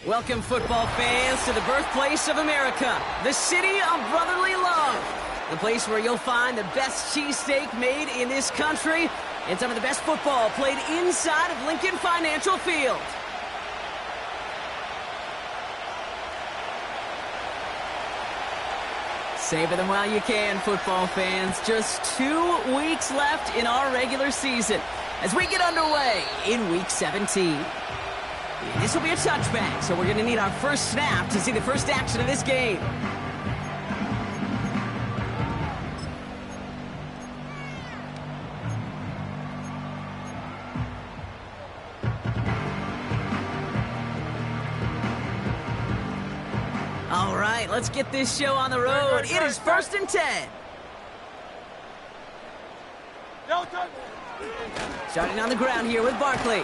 Welcome, football fans, to the birthplace of America, the city of brotherly love. The place where you'll find the best cheesesteak made in this country and some of the best football played inside of Lincoln Financial Field. Savor them while you can, football fans. Just 2 weeks left in our regular season as we get underway in Week 17. This will be a touchback, so we're going to need our first snap to see the first action of this game. All right, let's get this show on the road. It is 1st and 10. Starting on the ground here with Barkley.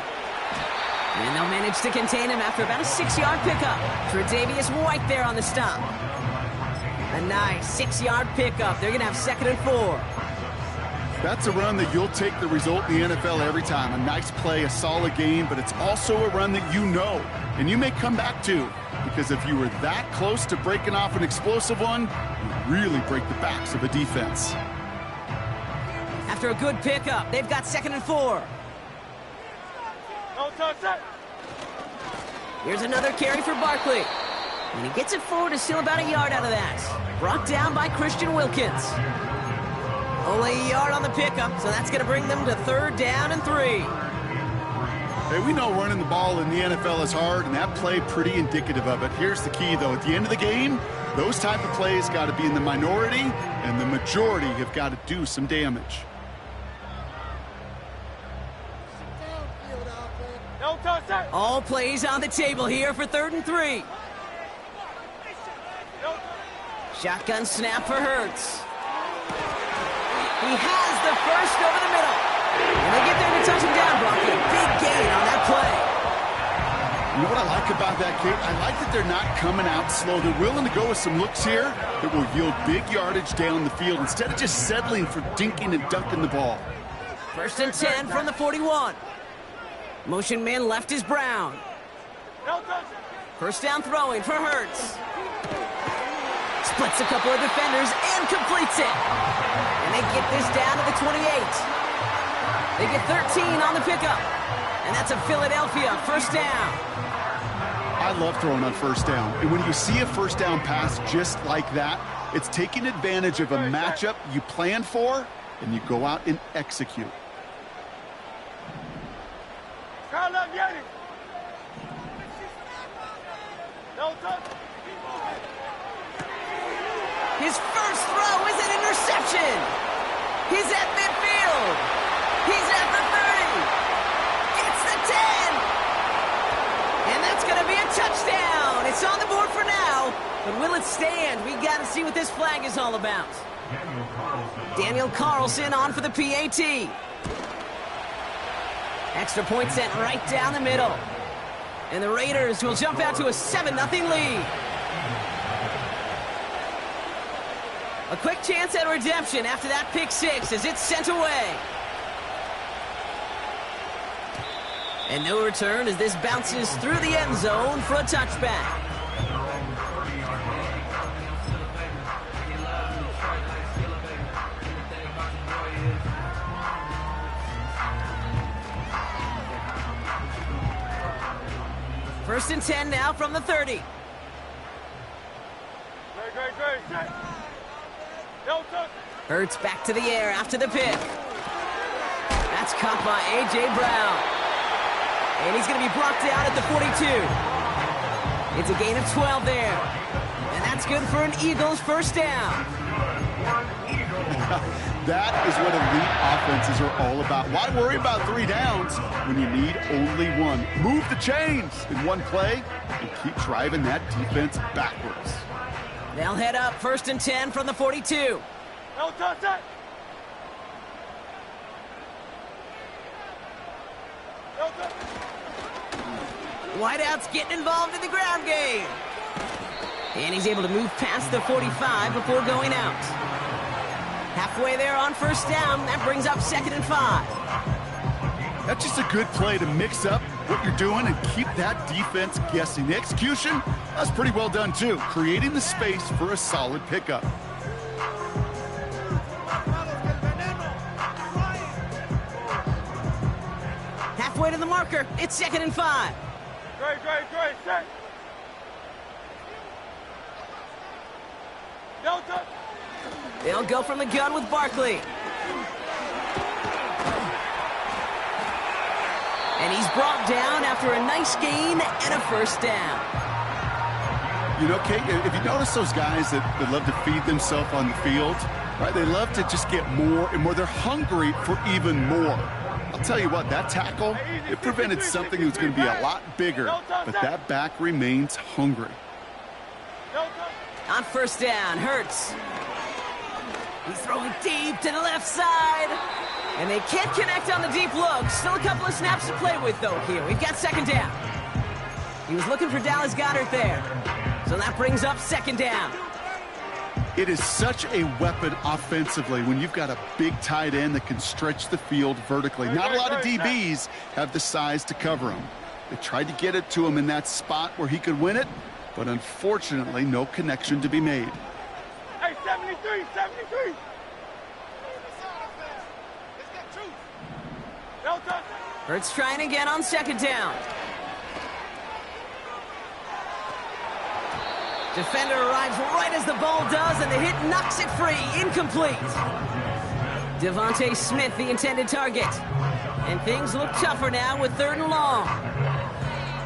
And they'll manage to contain him after about a 6-yard pickup. Tre'Davious White there on the stop. A nice 6-yard pickup. They're going to have 2nd and 4. That's a run that you'll take the result in the NFL every time. A nice play, a solid game, but it's also a run that you know and you may come back to. Because if you were that close to breaking off an explosive one, you really break the backs of a defense. After a good pickup, they've got 2nd and 4. Here's another carry for Barkley. And he gets it forward to steal about a yard out of that. Brought down by Christian Wilkins. Only a yard on the pickup, so that's going to bring them to 3rd down and 3. Hey, we know running the ball in the NFL is hard, and that play pretty indicative of it. Here's the key, though. At the end of the game, those type of plays got to be in the minority, and the majority have got to do some damage. All plays on the table here for 3rd and 3. Shotgun snap for Hurts. He has the first over the middle. And they get there to touch him down, Brocky. Big gain on that play. You know what I like about that, Kate? I like that they're not coming out slow. They're willing to go with some looks here that will yield big yardage down the field instead of just settling for dinking and dunking the ball. 1st and 10 from the 41. Motion man left is Brown. First down throwing for Hurts. Splits a couple of defenders and completes it. And they get this down to the 28. They get 13 on the pickup. And that's a Philadelphia 1st down. I love throwing on 1st down. And when you see a 1st down pass just like that, it's taking advantage of a matchup you planned for, and you go out and execute. His first throw is an interception. He's at midfield. He's at the 30. Gets the 10. And that's going to be a touchdown. It's on the board for now. But will it stand? We got to see what this flag is all about. Daniel Carlson on for the PAT. Extra point sent right down the middle. And the Raiders will jump out to a 7-0 lead. A quick chance at redemption after that pick six as it's sent away. And no return as this bounces through the end zone for a touchback. First and 10 now from the 30. Hurts back to the air after the pick. That's caught by A.J. Brown. And he's going to be brought down at the 42. It's a gain of 12 there. And that's good for an Eagles first down. That is what elite offenses are all about. Why worry about 3 downs when you need only 1? Move the chains in one play and keep driving that defense backwards. They'll head up first and 10 from the 42. No touch it. No touch. Wideout's getting involved in the ground game. And he's able to move past the 45 before going out. Halfway there on first down. That brings up 2nd and 5. That's just a good play to mix up what you're doing and keep that defense guessing. The execution, that's pretty well done too, creating the space for a solid pickup. Halfway to the marker. It's 2nd and 5. Dre, set. Delta. They'll go from the gun with Barkley. And he's brought down after a nice gain and a first down. You know, Kate, if you notice those guys that love to feed themselves on the field, right? They love to just get more and more. They're hungry for even more. I'll tell you what, that tackle, it prevented something that was going to be a lot bigger, but that back remains hungry. On first down, Hurts. He's throwing deep to the left side. And they can't connect on the deep look. Still a couple of snaps to play with, though, here. We've got 2nd down. He was looking for Dallas Goedert there. So that brings up 2nd down. It is such a weapon offensively when you've got a big tight end that can stretch the field vertically. Not a lot of DBs have the size to cover him. They tried to get it to him in that spot where he could win it, but unfortunately, no connection to be made. Hey, 73. Delta. Hurts trying again on 2nd down. Defender arrives right as the ball does, and the hit knocks it free. Incomplete. Devontae Smith, the intended target. And things look tougher now with 3rd and long.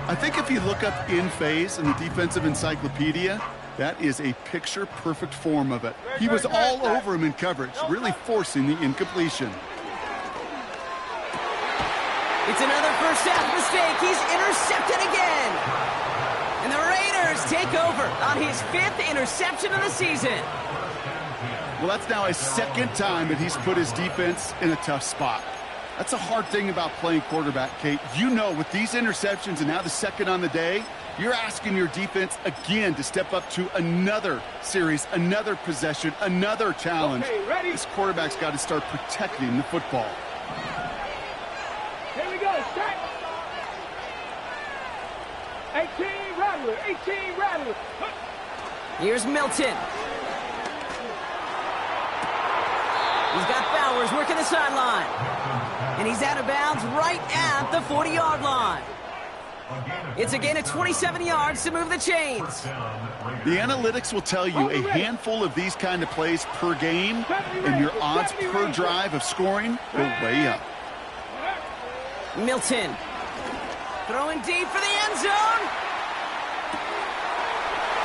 I think if you look up in phase in the defensive encyclopedia, that is a picture-perfect form of it. He was all over him in coverage, really forcing the incompletion. It's another first half mistake. He's intercepted again. And the Raiders take over on his 5th interception of the season. Well, that's now his 2nd time that he's put his defense in a tough spot. That's a hard thing about playing quarterback, Kate. You know, with these interceptions and now the 2nd on the day, you're asking your defense again to step up to another series, another possession, another challenge. Okay, ready? This quarterback's got to start protecting the football. Here we go, set. 18 Rattler. Here's Milton. He's got Bowers working the sideline. And he's out of bounds right at the 40-yard line. It's a gain of 27 yards to move the chains. The analytics will tell you a handful of these kind of plays per game, and your odds per drive of scoring go way up. Milton. Throwing deep for the end zone.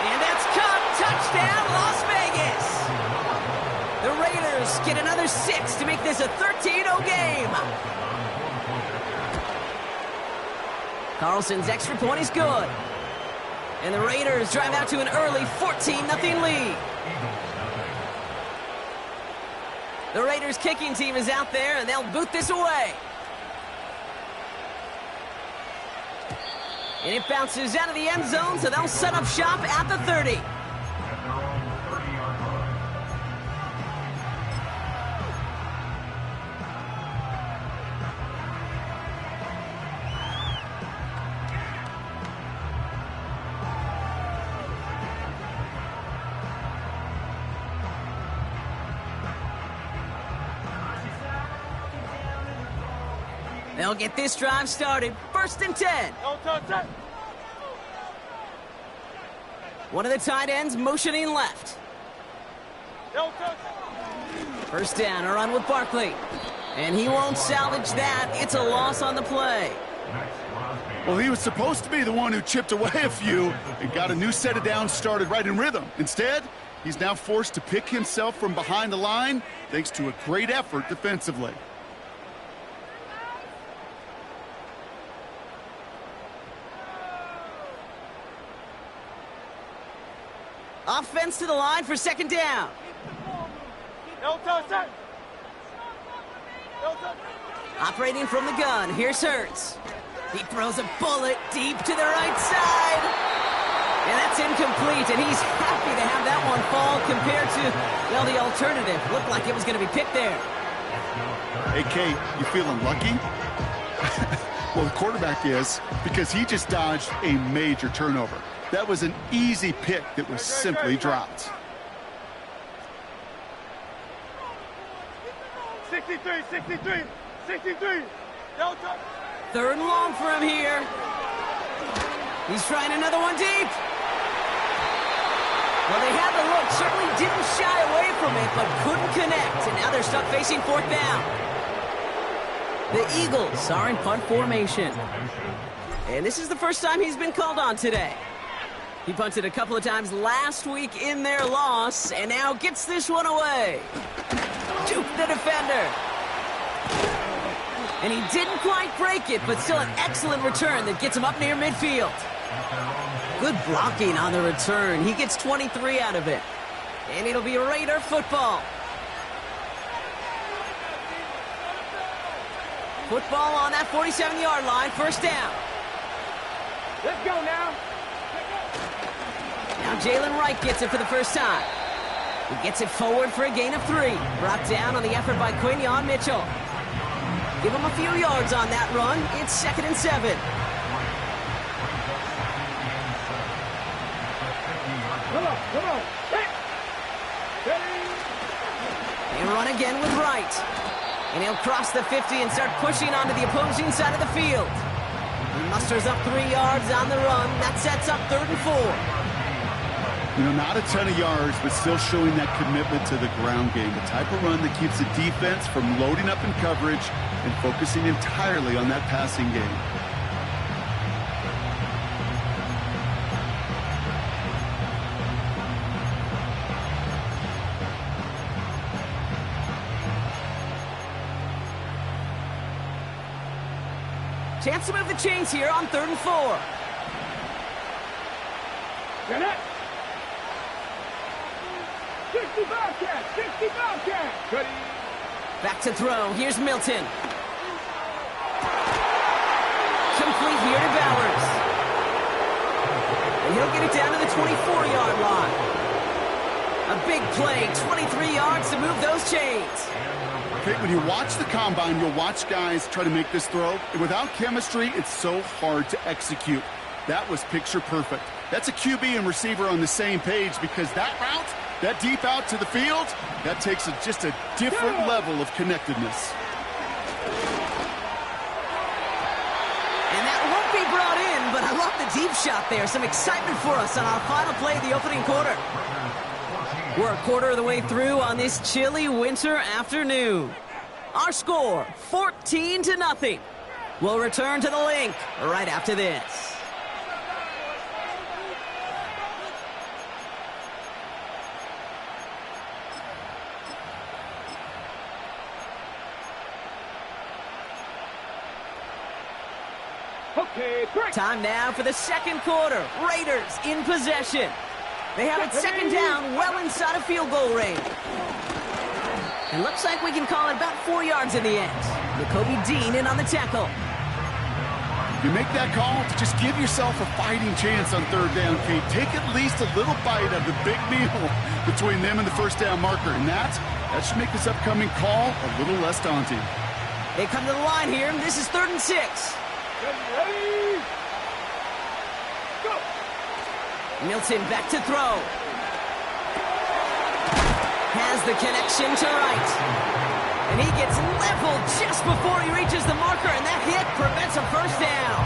And that's caught. Touchdown, Las Vegas. The Raiders get another 6 to make this a 13-0 game. Carlson's extra point is good. And the Raiders drive out to an early 14-0 lead. The Raiders kicking team is out there, and they'll boot this away. And it bounces out of the end zone, so they'll set up shop at the 30. They'll get this drive started. 1st and 10. One of the tight ends motioning left. First down, a run with Barkley. And he won't salvage that. It's a loss on the play. Well, he was supposed to be the one who chipped away a few and got a new set of downs started right in rhythm. Instead, he's now forced to pick himself from behind the line thanks to a great effort defensively. Offense to the line for 2nd down. Operating from the gun, here's Hurts. He throws a bullet deep to the right side. And that's incomplete, and he's happy to have that one fall compared to, well, the alternative. Looked like it was going to be picked there. Hey, Kate, you feeling lucky? Well, the quarterback is, because he just dodged a major turnover. That was an easy pick that was simply dropped. 63, 63, 63. Delta. 3rd and long for him here. He's trying another one deep. Well, they had the look, certainly didn't shy away from it, but couldn't connect. And now they're stuck facing 4th down. The Eagles are in punt formation. And this is the first time he's been called on today. He punted a couple of times last week in their loss, and now gets this one away. Duke the defender. And he didn't quite break it, but still an excellent return that gets him up near midfield. Good blocking on the return. He gets 23 out of it. And it'll be Raider football. Football on that 47-yard line, 1st down. Let's go now. Now Jalen Wright gets it for the first time. He gets it forward for a gain of 3. Brought down on the effort by Quinion Mitchell. Give him a few yards on that run. It's 2nd and 7. Come on. Hit. They run again with Wright. And he'll cross the 50 and start pushing onto the opposing side of the field. He musters up 3 yards on the run. That sets up 3rd and 4. You know, not a ton of yards, but still showing that commitment to the ground game. The type of run that keeps the defense from loading up in coverage and focusing entirely on that passing game. Chance to move the chains here on 3rd and 4. Connect. 60 Bobcat. 60 Bobcat. Ready. Back to throw. Here's Milton. Complete here to Bowers. And he'll get it down to the 24-yard line. A big play, 23 yards to move those chains. Okay, when you watch the combine, you'll watch guys try to make this throw. And without chemistry, it's so hard to execute. That was picture perfect. That's a QB and receiver on the same page, because that route, that deep out to the field, that takes just a different level of connectedness. And that won't be brought in, but I love the deep shot there. Some excitement for us on our final play of the opening quarter. We're a quarter of the way through on this chilly winter afternoon. Our score, 14-0. We'll return to the link right after this. Okay, break. Time now for the 2nd quarter. Raiders in possession. They have it 2nd down, well inside of field goal range. It looks like we can call it about 4 yards in the end. Jacoby Dean in on the tackle. You make that call to just give yourself a fighting chance on 3rd down, Kate. Take at least a little bite of the big meal between them and the 1st down marker. And that should make this upcoming call a little less daunting. They come to the line here. This is 3rd and 6. Ready. Go. Milton back to throw. Has the connection to Wright. And he gets leveled just before he reaches the marker, and that hit prevents a 1st down.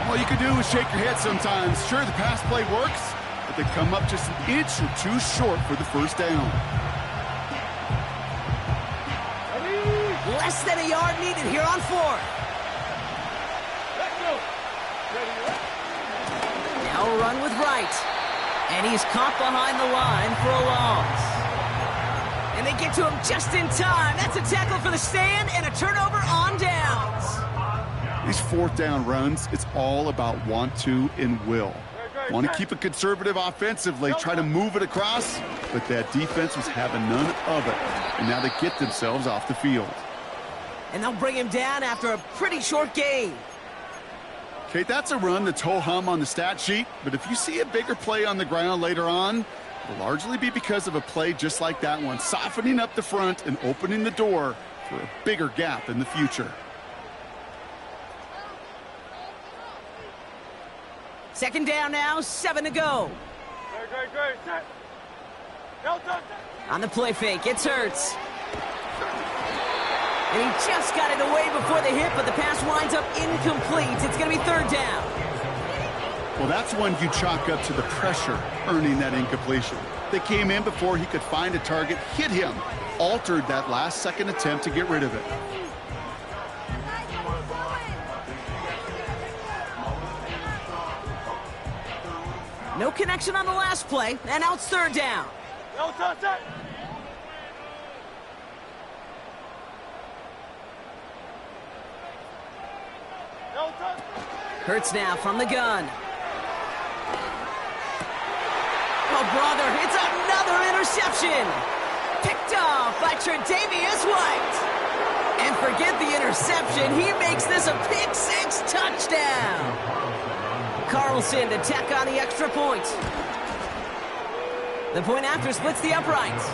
All you can do is shake your head sometimes. Sure, the pass play works, but they come up just an inch or two short for the 1st down. Ready. Less than a yard needed here on 4th. Let's go. Ready. Now a run with Wright. And he's caught behind the line for a loss. And they get to him just in time. That's a tackle for the stand and a turnover on downs. These 4th down runs, it's all about want to and will. Want to keep it conservative offensively, try to move it across, but that defense was having none of it. And now they get themselves off the field. And they'll bring him down after a pretty short gain. Kate, that's a run that's ho-hum on the stat sheet, but if you see a bigger play on the ground later on, it'll largely be because of a play just like that one, softening up the front and opening the door for a bigger gap in the future. Second down now, 7 to go. Great. Set. On the play fake, it's Hurts. And he just got it away before the hit, but the pass winds up incomplete. It's going to be third down. Well, that's one you chalk up to the pressure earning that incompletion. They came in before he could find a target, hit him, altered that last-second attempt to get rid of it. No connection on the last play, and now it's third down. Hurts now from the gun. Oh, brother, it's another interception. Picked off by Tre'Davious White. And forget the interception, he makes this a pick-6 touchdown. Carlson to tack on the extra point. The point after splits the uprights.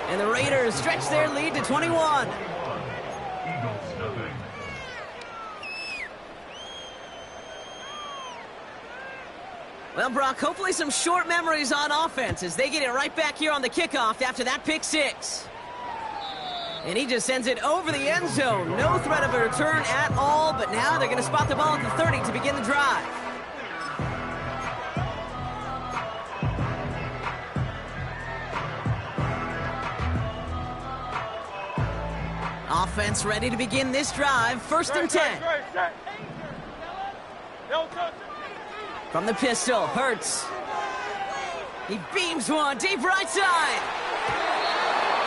And the Raiders stretch their lead to 21. Well, Brock, hopefully some short memories on offense as they get it right back here on the kickoff after that pick-6. And he just sends it over the end zone. No threat of a return at all, but now they're going to spot the ball at the 30 to begin the drive. Offense ready to begin this drive. First and 10. From the pistol, Hurts. He beams one deep right side.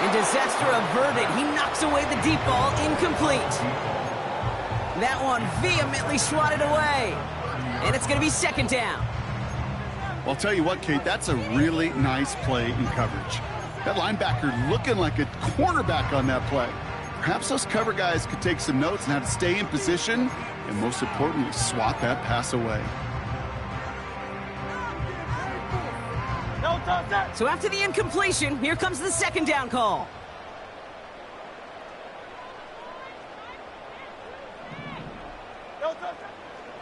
And disaster averted. He knocks away the deep ball, incomplete. That one vehemently swatted away. And it's going to be second down. Well, I'll tell you what, Kate, that's a really nice play in coverage. That linebacker looking like a cornerback on that play. Perhaps those cover guys could take some notes on how to stay in position and, most importantly, swat that pass away. So after the incompletion, here comes the second down call.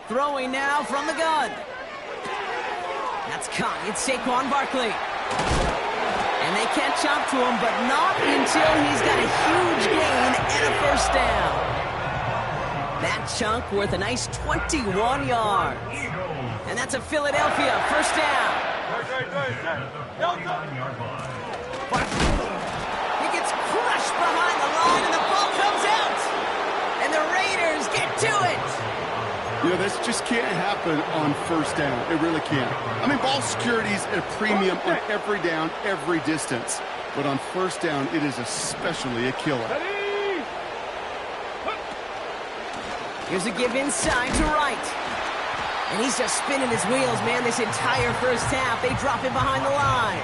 Throwing now from the gun. That's caught. It's Saquon Barkley. And they catch up to him, but not until he's got a huge gain and a first down. That chunk worth a nice 21 yards. And that's a Philadelphia first down. He gets crushed behind the line, and the ball comes out. And the Raiders get to it. You know, this just can't happen on first down. It really can't. I mean, ball security is at a premium on every down, every distance. But on first down, it is especially a killer. Here's a give inside to right. And he's just spinning his wheels, man, this entire first half. They drop him behind the line.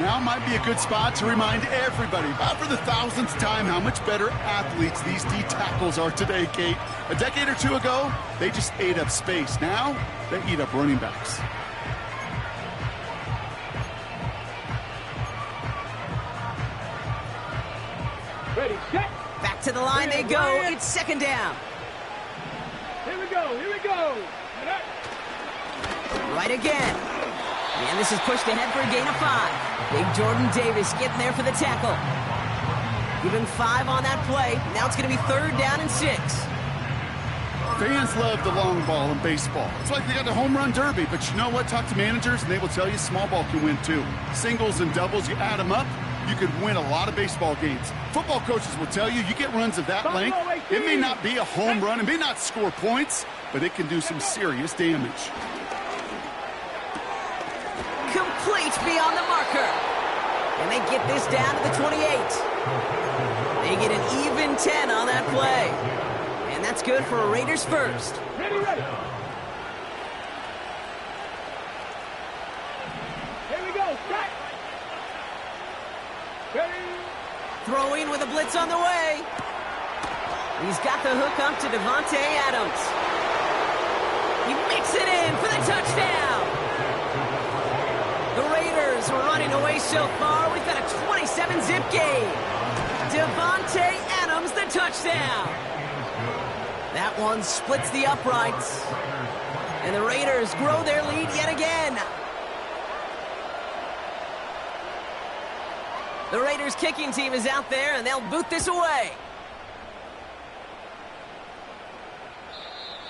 Now might be a good spot to remind everybody, about for the thousandth time, how much better athletes these D tackles are today, Kate. A decade or two ago, they just ate up space. Now, they eat up running backs. Ready, set. Back to the line they go. It's second down. Here we go. Right again. And this is pushed ahead for a gain of 5. Big Jordan Davis getting there for the tackle. Give him 5 on that play. Now it's going to be third down and 6. Fans love the long ball in baseball. It's like they got the home run derby, but you know what? Talk to managers, and they will tell you small ball can win too. Singles and doubles, you add them up, you could win a lot of baseball games. Football coaches will tell you, you get runs of that length, it may not be a home run, it may not score points, but it can do some serious damage. Complete beyond the marker. And they get this down to the 28. They get an even 10 on that play. And that's good for a Raiders first. Ready. Here we go, set. Ready. Throwing with a blitz on the way. He's got the hook up to Devontae Adams. He makes it in for the touchdown. The Raiders are running away so far. We've got a 27-zip game. Devontae Adams, the touchdown. That one splits the uprights. And the Raiders grow their lead yet again. The Raiders kicking team is out there, and they'll boot this away.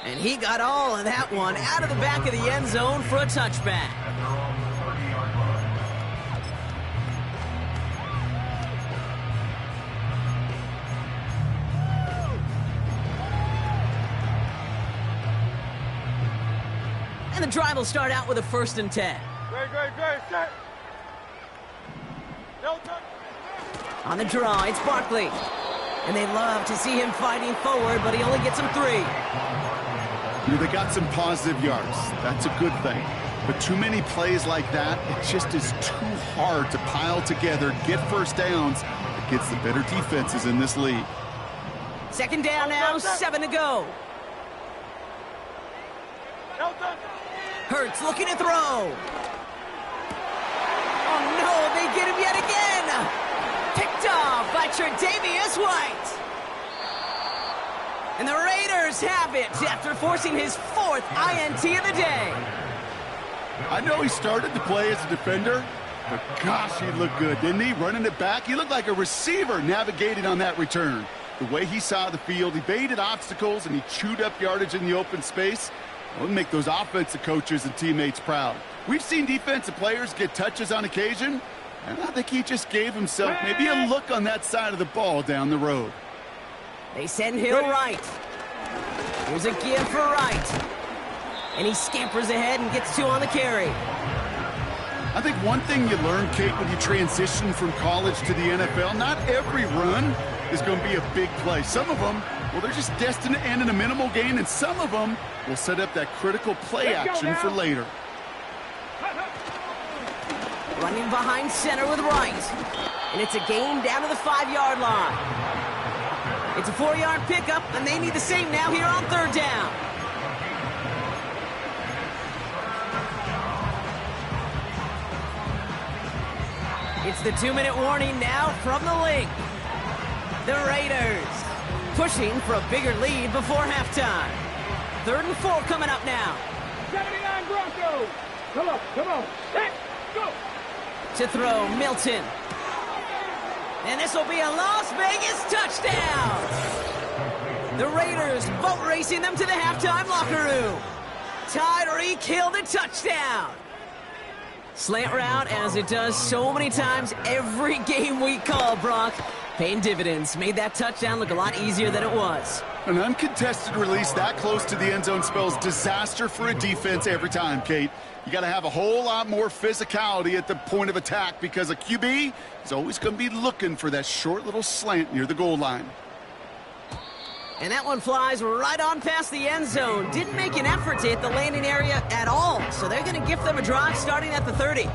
And he got all of that one out of the back of the end zone for a touchback. And the drive will start out with a 1st and 10. Great, set. On the draw, it's Barkley. And they love to see him fighting forward, but he only gets him 3. They got some positive yards. That's a good thing. But too many plays like that, it just is too hard to pile together, get first downs against the better defenses in this league. 2nd down now, 7 to go. Hurts looking to throw. Oh no, they get him yet again. Picked off by Tre'Davious White. And the Raiders have it after forcing his 4th INT of the day. I know he started to play as a defender, but gosh, he looked good, didn't he? Running it back, he looked like a receiver navigating on that return. The way he saw the field, he baited obstacles, and he chewed up yardage in the open space. It would make those offensive coaches and teammates proud. We've seen defensive players get touches on occasion, and I think he just gave himself maybe a look on that side of the ball down the road. They send Hill right. Here's a give for Wright. And he scampers ahead and gets 2 on the carry. I think one thing you learn, Kate, when you transition from college to the NFL, not every run is going to be a big play. Some of them, well, they're just destined to end in a minimal gain, and some of them will set up that critical play action for later. Running behind center with Wright. And it's a gain down to the 5-yard line. It's a 4-yard pickup, and they need the same now here on 3rd down. It's the 2-minute warning now from the link. The Raiders pushing for a bigger lead before halftime. 3rd and 4 coming up now. 79 Broncos. Come on. Set, go. To throw, Milton. And this will be a Las Vegas touchdown. The Raiders boat racing them to the halftime locker room. Tyreek Hill the touchdown. Slant route, as it does so many times every game we call, Brock. Paying dividends. Made that touchdown look a lot easier than it was. An uncontested release that close to the end zone spells disaster for a defense every time, Kate. You got to have a whole lot more physicality at the point of attack because a QB is always going to be looking for that short little slant near the goal line. And that one flies right on past the end zone. Didn't make an effort to hit the landing area at all. So they're going to gift them a drive starting at the 30.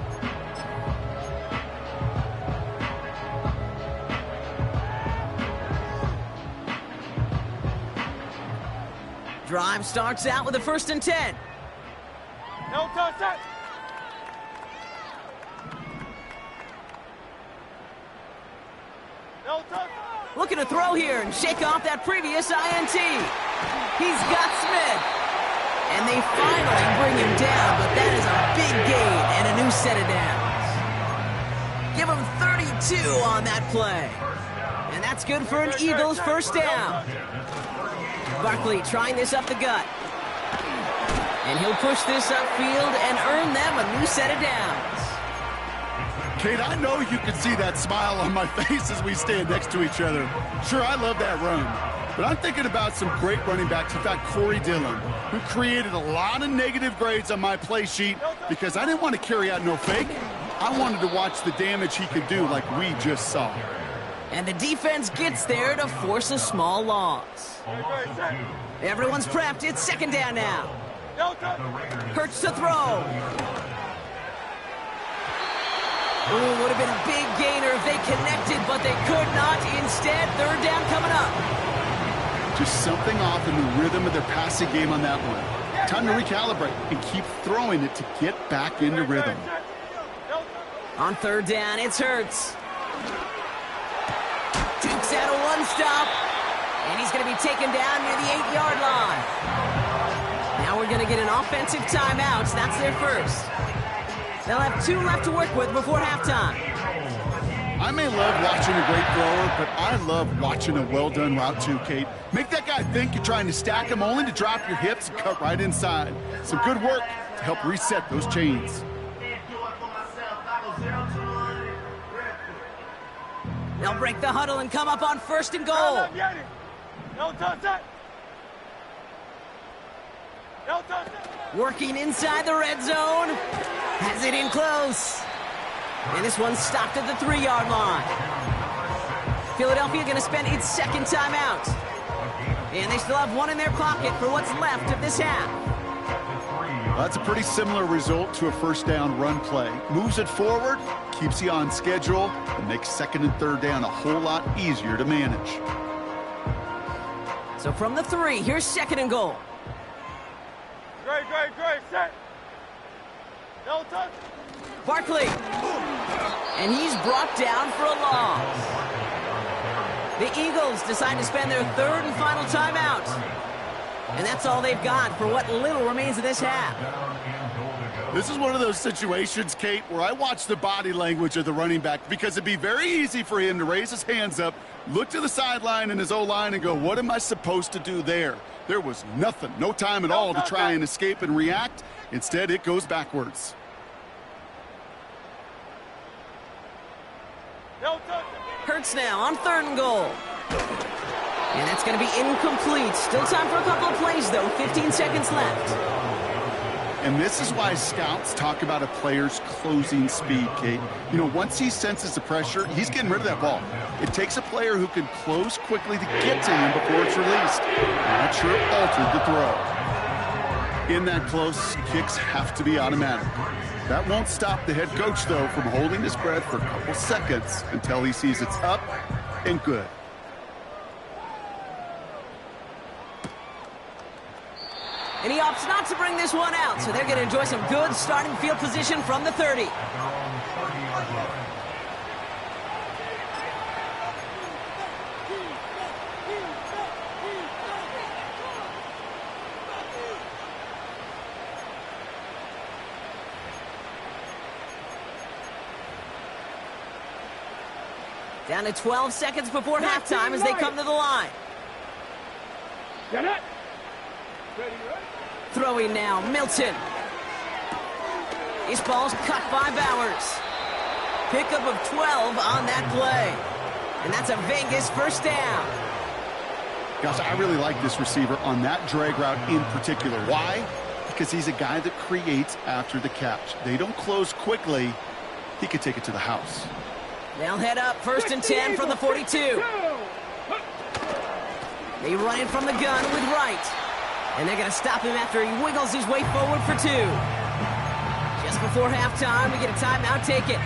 Drive starts out with a 1st and 10. No touchdown. No touchdown. Looking to throw here and shake off that previous INT. He's got Smith. And they finally bring him down, but that is a big gain and a new set of downs. Give him 32 on that play. And that's good for an Eagles 1st down. Barkley trying this up the gut. And he'll push this upfield and earn them a new set of downs. Kate, I know you can see that smile on my face as we stand next to each other. Sure, I love that run. But I'm thinking about some great running backs. In fact, Corey Dillon, who created a lot of negative grades on my play sheet because I didn't want to carry out no fake. I wanted to watch the damage he could do like we just saw. And the defense gets there to force a small loss. Everyone's prepped. It's 2nd down now. Hurts to throw. Ooh, would have been a big gainer if they connected, but they could not. Instead, 3rd down coming up. Just something off in the rhythm of their passing game on that one. Time to recalibrate and keep throwing it to get back into rhythm. On 3rd down, it's Hurts. Dukes out of one stop, and he's going to be taken down near the 8-yard line. Now we're We're going to get an offensive timeout. That's their first. They'll have 2 left to work with before halftime. I may love watching a great thrower, but I love watching a well-done route too, Kate. Make that guy think you're trying to stack him only to drop your hips and cut right inside. Some good work to help reset those chains. They'll break the huddle and come up on 1st and goal. Working inside the red zone. Has it in close. And this one's stopped at the 3-yard line. Philadelphia going to spend its 2nd timeout. And they still have 1 in their pocket for what's left of this half. Well, that's a pretty similar result to a 1st down run play. Moves it forward, keeps you on schedule, and makes 2nd and 3rd down a whole lot easier to manage. So from the 3, here's 2nd and goal. Great, set. No touch. Barkley. And he's brought down for a loss. The Eagles decide to spend their 3rd and final timeout. And that's all they've got for what little remains of this half. This is one of those situations, Kate, where I watch the body language of the running back because it'd be very easy for him to raise his hands up, look to the sideline and his O-line and go, what am I supposed to do there? There was nothing, no time at all to try and escape and react. Instead, it goes backwards. Hurts now on 3rd and goal. And that's going to be incomplete. Still time for a couple of plays, though. 15 seconds left. And this is why scouts talk about a player's closing speed, Kate. You know, once he senses the pressure, he's getting rid of that ball. It takes a player who can close quickly to get to him before it's released. Not sure it altered the throw. In that close, kicks have to be automatic. That won't stop the head coach, though, from holding his breath for a couple seconds until he sees it's up and good. And he opts not to bring this one out, so they're going to enjoy some good starting field position from the 30. Down to 12 seconds before halftime as they come to the line. Get it. Throwing now, Milton. This ball's cut by Bowers. Pickup of 12 on that play. And that's a Vegas 1st down. Gosh, I really like this receiver on that drag route in particular. Why? Because he's a guy that creates after the catch. They don't close quickly. He could take it to the house. They'll head up 1st and 10 from the 42. They run in from the gun with Wright. And they're going to stop him after he wiggles his way forward for 2. Just before halftime, we get a timeout taken.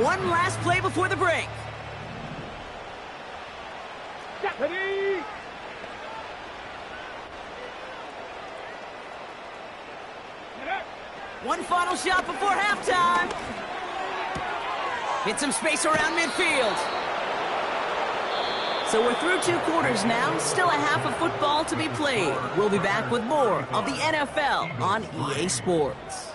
One last play before the break. Ready. One final shot before halftime. Hit some space around midfield. So we're through 2 quarters now. Still a half of football to be played. We'll be back with more of the NFL on EA Sports.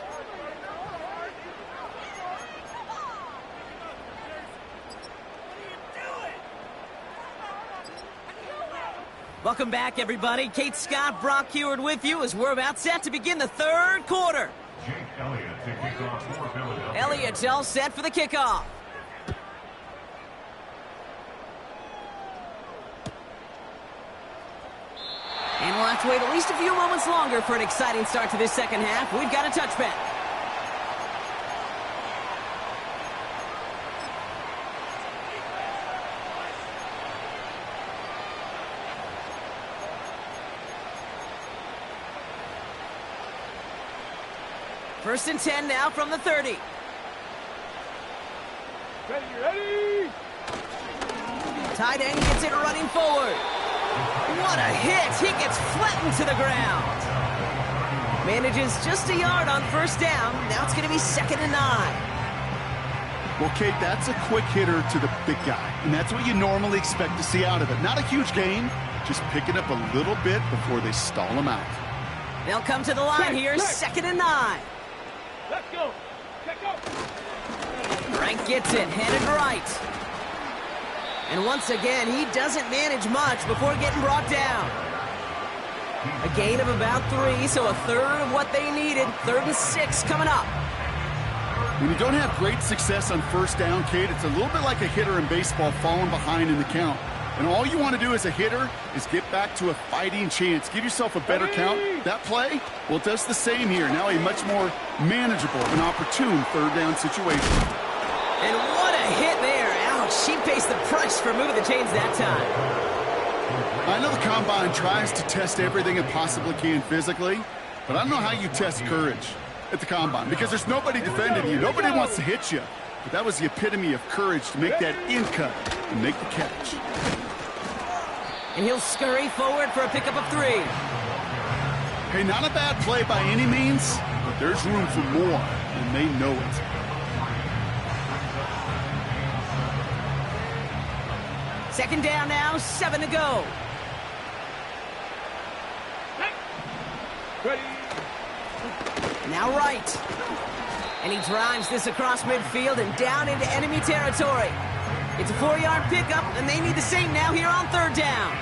Welcome back, everybody. Kate Scott, Brock Heward with you as we're about set to begin the 3rd quarter. Elliott's all set for the kickoff. And we'll have to wait at least a few moments longer for an exciting start to this 2nd half. We've got a touchback. First and 10 now from the 30. Ready. Tight end gets it running forward. What a hit! He gets flattened to the ground. Manages just a yard on 1st down. Now it's going to be 2nd and 9. Well, Kate, that's a quick hitter to the big guy, and that's what you normally expect to see out of it. Not a huge gain, just picking up a little bit before they stall him out. They'll come to the line here, 2nd and 9. Let's go. Check out. Frank gets it, headed right. And once again, he doesn't manage much before getting brought down. A gain of about 3, so a third of what they needed. 3rd and 6 coming up. When you don't have great success on first down, Kate, it's a little bit like a hitter in baseball falling behind in the count. And all you want to do as a hitter is get back to a fighting chance. Give yourself a better count. That play, well, it does the same here. Now a much more manageable and opportune 3rd down situation. And what a hit there. Ouch, she pays the price for moving the chains that time. I know the Combine tries to test everything it possibly can physically, but I don't know how you test courage at the Combine because there's nobody defending you. Nobody wants to hit you. But that was the epitome of courage to make that in cut and make the catch. And he'll scurry forward for a pickup of 3. Hey, not a bad play by any means, but there's room for more, and they know it. Second down now, 7 to go. Ready. Now right. And he drives this across midfield and down into enemy territory. It's a 4-yard pickup, and they need the same now here on 3rd down.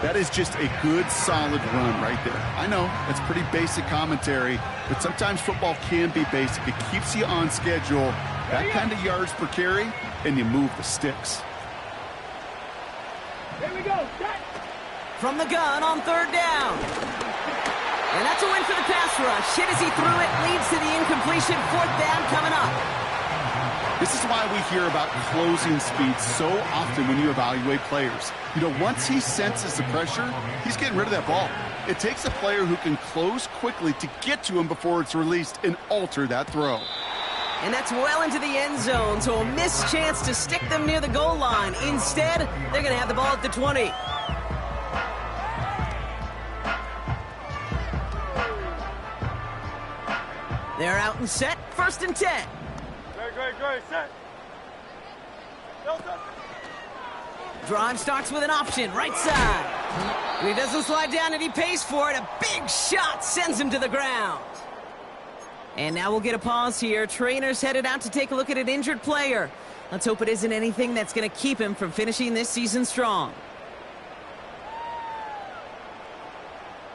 That is just a good, solid run right there. I know, that's pretty basic commentary, but sometimes football can be basic. It keeps you on schedule, that kind of yards per carry, and you move the sticks. Here we go. Set. From the gun on 3rd down. And that's a win for the pass rush. Hit as he threw it, leads to the incompletion. 4th down coming up. This is why we hear about closing speed so often when you evaluate players. You know, once he senses the pressure, he's getting rid of that ball. It takes a player who can close quickly to get to him before it's released and alter that throw. And that's well into the end zone, so a missed chance to stick them near the goal line. Instead, they're going to have the ball at the 20. They're out and set, 1st and 10. Great, set. Drive starts with an option, right side. And he doesn't slide down, and he pays for it. A big shot sends him to the ground. And now we'll get a pause here. Trainer's headed out to take a look at an injured player. Let's hope it isn't anything that's going to keep him from finishing this season strong.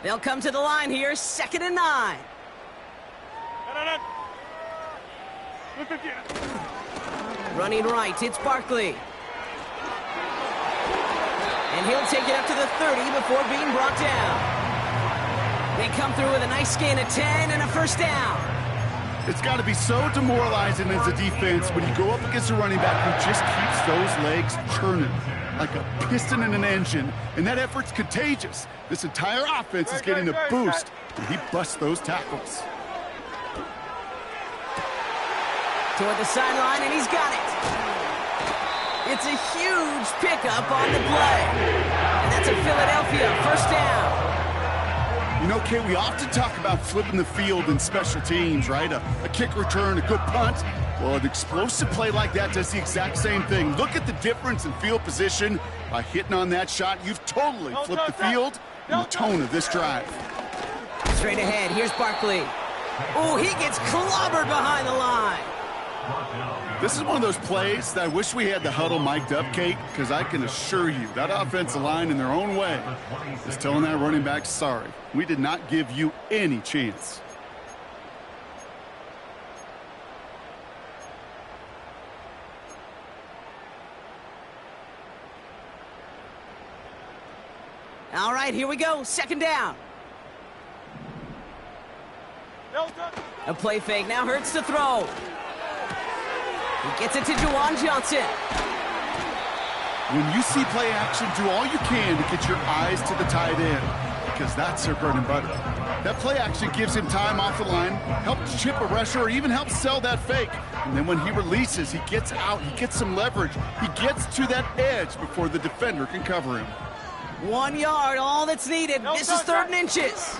They'll come to the line here, 2nd and 9. Running right, it's Barkley. And he'll take it up to the 30 before being brought down. They come through with a nice gain of 10 and a 1st down. It's got to be so demoralizing as a defense when you go up against a running back who just keeps those legs churning like a piston in an engine, and that effort's contagious. This entire offense is getting a boost, and he busts those tackles. Toward the sideline, and he's got it. It's a huge pickup on the play. And that's a Philadelphia 1st down. You know, Kate, we often talk about flipping the field in special teams, right? A kick return, a good punt. Well, an explosive play like that does the exact same thing. Look at the difference in field position. By hitting on that shot, you've totally flipped the field and the tone of this drive. Straight ahead, here's Barkley. Oh, he gets clobbered behind the line. This is one of those plays that I wish we had the huddle mic'd up, Kate, because I can assure you that offensive line in their own way is telling that running back, sorry, we did not give you any chance. All right, here we go, 2nd down. A play fake, now Hurts to throw. He gets it to Juwan Johnson. When you see play action, do all you can to get your eyes to the tight end, because that's their bread and butter. That play action gives him time off the line, helps chip a rusher, or even helps sell that fake. And then when he releases, he gets out, he gets some leverage. He gets to that edge before the defender can cover him. 1 yard, all that's needed. This is 3rd and inches.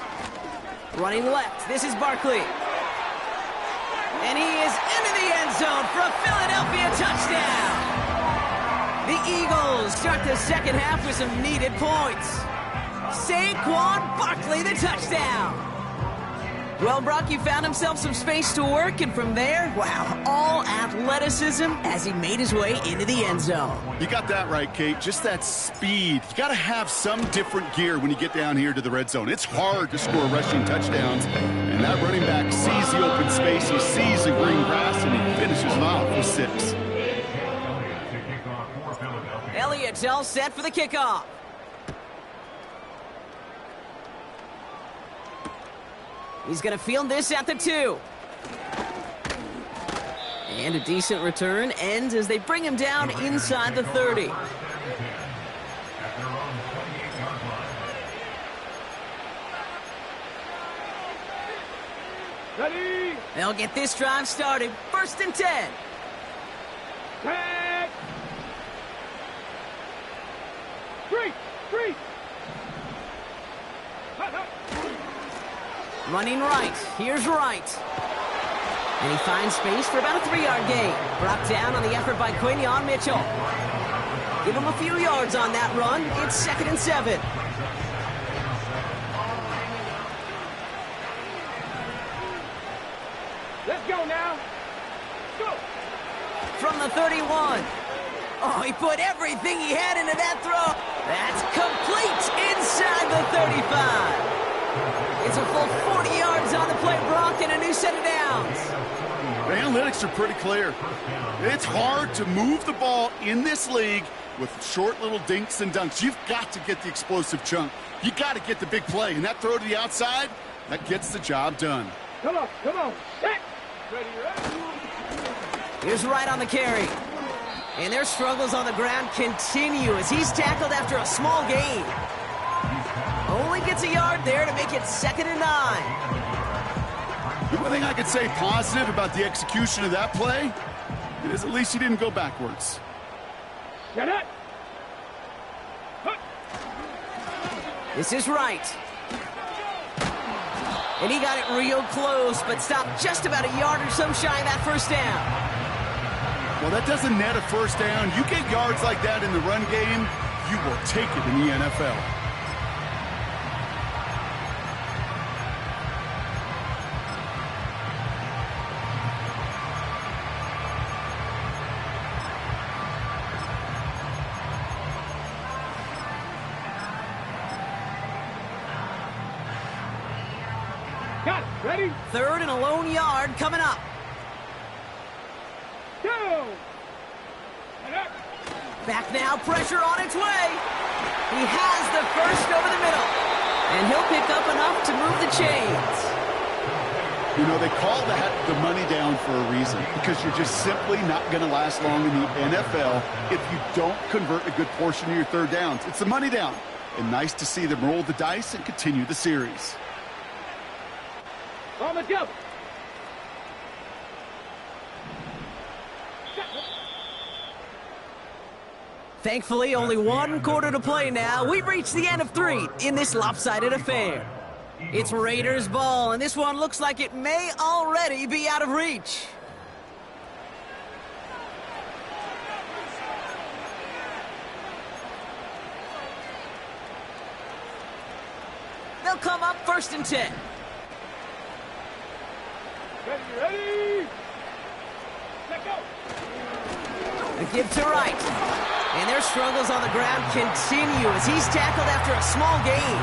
Running left, this is Barkley. And he is into the end zone for a Philadelphia touchdown. The Eagles start the second half with some needed points. Saquon Barkley, the touchdown. Well, Brock, he found himself some space to work, and from there, wow, all athleticism as he made his way into the end zone. You got that right, Kate. Just that speed. You got to have some different gear when you get down here to the red zone. It's hard to score rushing touchdowns, and that running back sees the open space, he sees the green grass, and he finishes it off with 6. Elliott's all set for the kickoff. He's going to field this at the 2. And a decent return ends as they bring him down inside the 30. Ready? They'll get this drive started. 1st and 10. Tag. 3. Running right. Here's Wright. And he finds space for about a 3-yard gain. Brought down on the effort by Quinion Mitchell. Give him a few yards on that run. It's 2nd and 7. Let's go now. Go. From the 31. Oh, he put everything he had into that throw. That's complete inside the 35. It's a full 40 yards on the play, Brock, and a new set of downs. The analytics are pretty clear. It's hard to move the ball in this league with short little dinks and dunks. You've got to get the explosive chunk. You got to get the big play, and that throw to the outside, that gets the job done. Come on. Set. Ready. Here's Wright on the carry. And their struggles on the ground continue as he's tackled after a small gain. Only gets a yard there to make it 2nd and 9. The one thing I could say positive about the execution of that play is at least he didn't go backwards. Get it. This is Wright. And he got it real close, but stopped just about a yard or so shy of that 1st down. Well, that doesn't net a 1st down. You get yards like that in the run game, you will take it in the NFL. Got it. Ready? 3rd and a lone yard coming up. Go. Back now, pressure on its way. He has the 1st over the middle. And he'll pick up enough to move the chains. You know, they call that the money down for a reason, because you're just simply not going to last long in the NFL if you don't convert a good portion of your 3rd downs. It's the money down. And nice to see them roll the dice and continue the series. On the double. Thankfully, only 1 quarter to play now. We've reached the end of 3 in this lopsided affair. It's Raiders ball, and this one looks like it may already be out of reach. They'll come up 1st and 10. Ready. Let go. The give to Wright. And their struggles on the ground continue as he's tackled after a small gain.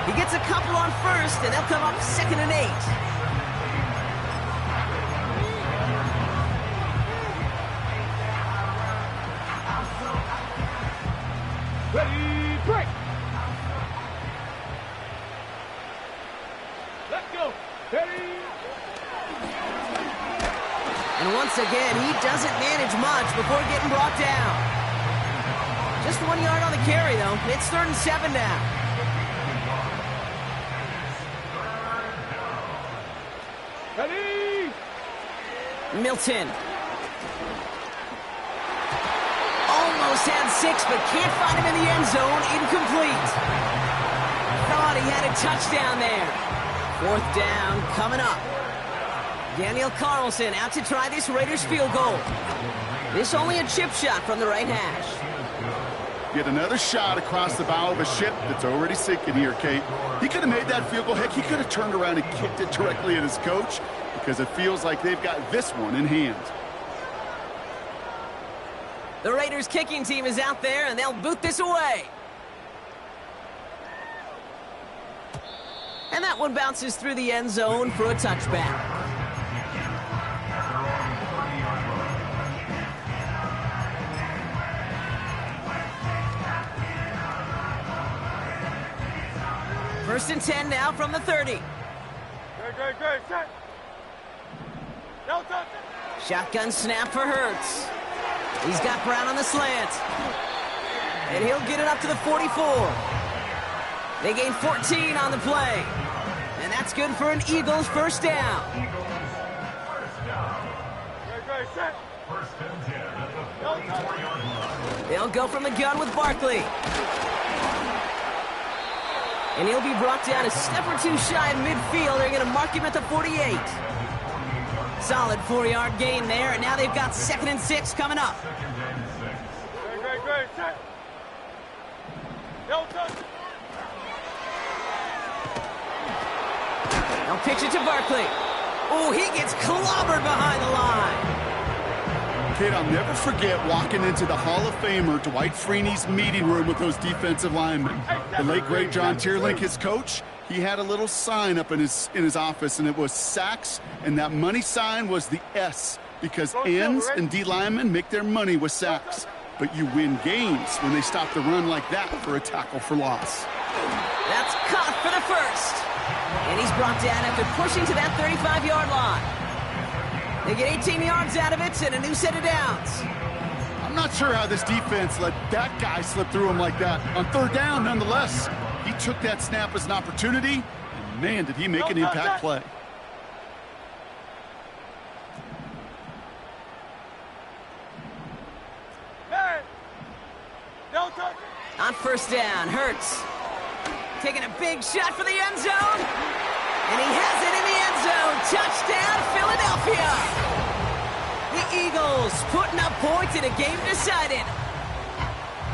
He gets a couple on 1st, and they'll come up 2nd and 8. Ready, break. Let's go. Ready. And once again, he doesn't manage much before getting brought down. Just 1 yard on the carry, though. It's 3rd and 7 now. Ready. Milton. Almost had 6, but can't find him in the end zone. Incomplete. Thought he had a touchdown there. 4th down coming up. Daniel Carlson out to try this Raiders field goal. This only a chip shot from the right hash. Get another shot across the bow of a ship that's already sinking here, Kate. He could have made that field goal. Heck, he could have turned around and kicked it directly at his coach because it feels like they've got this one in hand. The Raiders kicking team is out there, and they'll boot this away. And that one bounces through the end zone for a touchback. First and 10 now from the 30. Great, set. No touch. Shotgun snap for Hurts. He's got Brown on the slant. And he'll get it up to the 44. They gain 14 on the play. And that's good for an Eagles first down. Great, set. They'll go from the gun with Barkley. And he'll be brought down a step or two shy of midfield. They're going to mark him at the 48. Solid 4-yard gain there, and now they've got 2nd and 6 coming up. Great, set. No touch. They'll pitch it to Barkley. Oh, he gets clobbered behind the line. Kate, I'll never forget walking into the Hall of Famer Dwight Freeney's meeting room with those defensive linemen. The late, great John Tierlink, his coach, he had a little sign up in his office, and it was sacks, and that money sign was the S, because ends and D linemen make their money with sacks. But you win games when they stop the run like that for a tackle for loss. That's caught for the first. And he's brought down after pushing to that 35-yard line. They get 18 yards out of it and a new set of downs. I'm not sure how this defense let that guy slip through him like that. On third down, nonetheless, he took that snap as an opportunity, and man, did he make an impact play. Hey! No touch. On first down, Hurts taking a big shot for the end zone. And he has it in the end zone. Touchdown, Philadelphia. The Eagles putting up points in a game decided.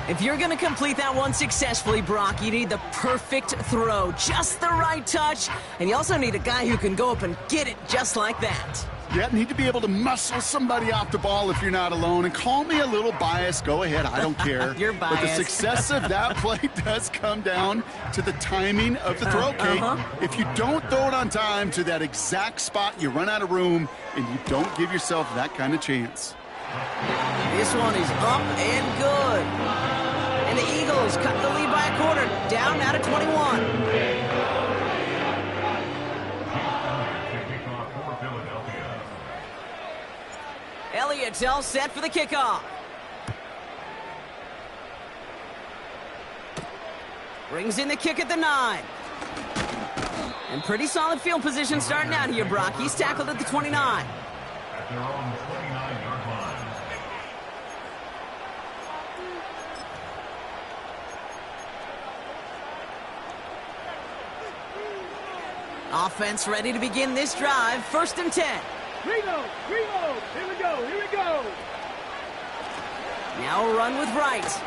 If you're going to complete that one successfully, Brock, you need the perfect throw, just the right touch, and you also need a guy who can go up and get it just like that. You need to be able to muscle somebody off the ball if you're not alone. And call me a little biased. Go ahead. I don't care. You're biased. But the success of that play does come down to the timing of the throw, Kate. If you don't throw it on time to that exact spot, you run out of room, and you don't give yourself that kind of chance. This one is up and good. And the Eagles cut the lead by a quarter, down now to 21. Elliott's all set for the kickoff. Brings in the kick at the 9. And pretty solid field position starting out here, Brock. He's tackled at the 29. At their own 29-yard line. Offense ready to begin this drive. 1st and 10. Reload. Here we go. Now a run with Wright.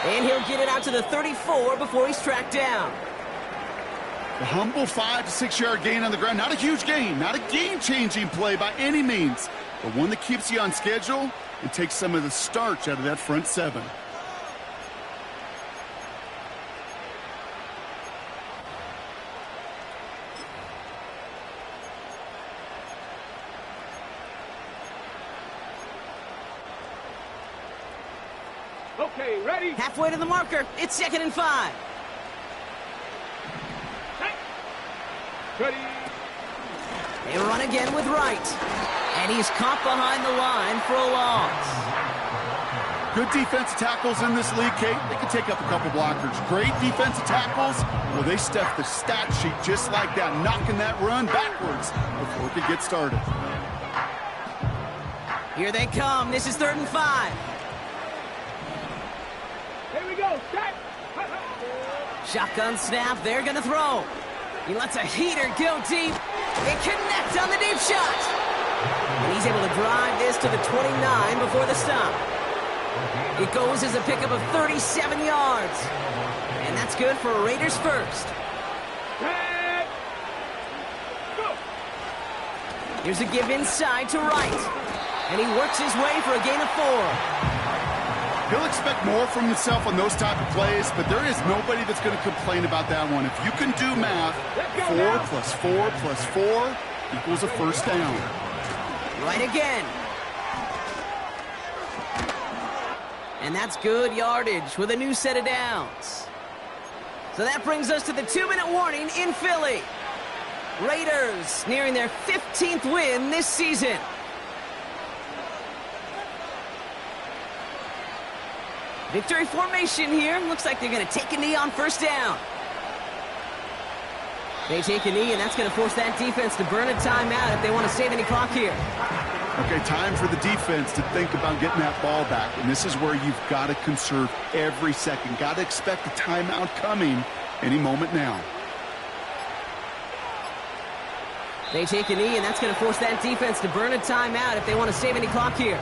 And he'll get it out to the 34 before he's tracked down. A humble 5 to 6 yard gain on the ground. Not a huge gain, not a game-changing play by any means, but one that keeps you on schedule and takes some of the starch out of that front 7. Okay, ready? Halfway to the marker. It's 2nd and 5. Ready. They run again with Wright. And he's caught behind the line for a loss. Good defensive tackles in this league, Kate. They can take up a couple blockers. Great defensive tackles. Well, they stuff the stat sheet just like that, knocking that run backwards before it could get started. Here they come. This is 3rd and 5. Here we go. Set. Shotgun snap. They're going to throw. He lets a heater go deep. They connect on the deep shot. And he's able to drive this to the 29 before the stop. It goes as a pickup of 37 yards. And that's good for a Raiders first. Here's a give inside to Wright. And he works his way for a gain of 4. He'll expect more from himself on those type of plays, but there is nobody that's going to complain about that one. If you can do math, 4 plus 4 plus 4 equals a first down. Right again. And that's good yardage with a new set of downs. So that brings us to the 2-minute warning in Philly. Raiders nearing their 15th win this season. Victory formation here. Looks like they're going to take a knee on first down. They take a knee, and that's going to force that defense to burn a timeout if they want to save any clock here. Okay, time for the defense to think about getting that ball back. And this is where you've got to conserve every second. Got to expect a timeout coming any moment now. They take a knee, and that's going to force that defense to burn a timeout if they want to save any clock here.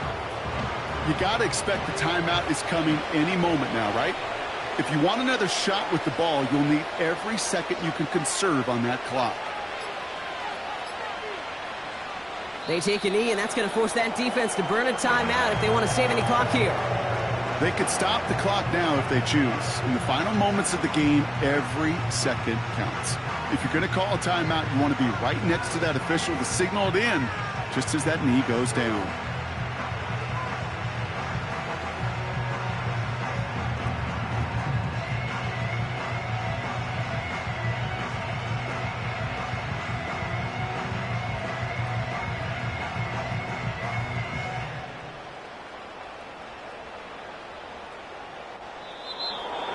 You got to expect the timeout is coming any moment now, right? If you want another shot with the ball, you'll need every second you can conserve on that clock. They take a knee, and that's going to force that defense to burn a timeout if they want to save any clock here. They could stop the clock now if they choose. In the final moments of the game, every second counts. If you're going to call a timeout, you want to be right next to that official to signal it in just as that knee goes down.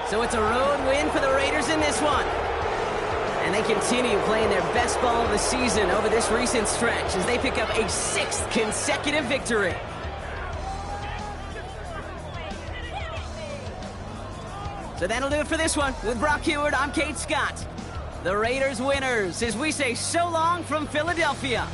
So it's a road win for the Raiders in this one. And they continue playing their best ball of the season over this recent stretch as they pick up a 6th consecutive victory. So that'll do it for this one. With Brock Heward, I'm Kate Scott. The Raiders winners as we say so long from Philadelphia.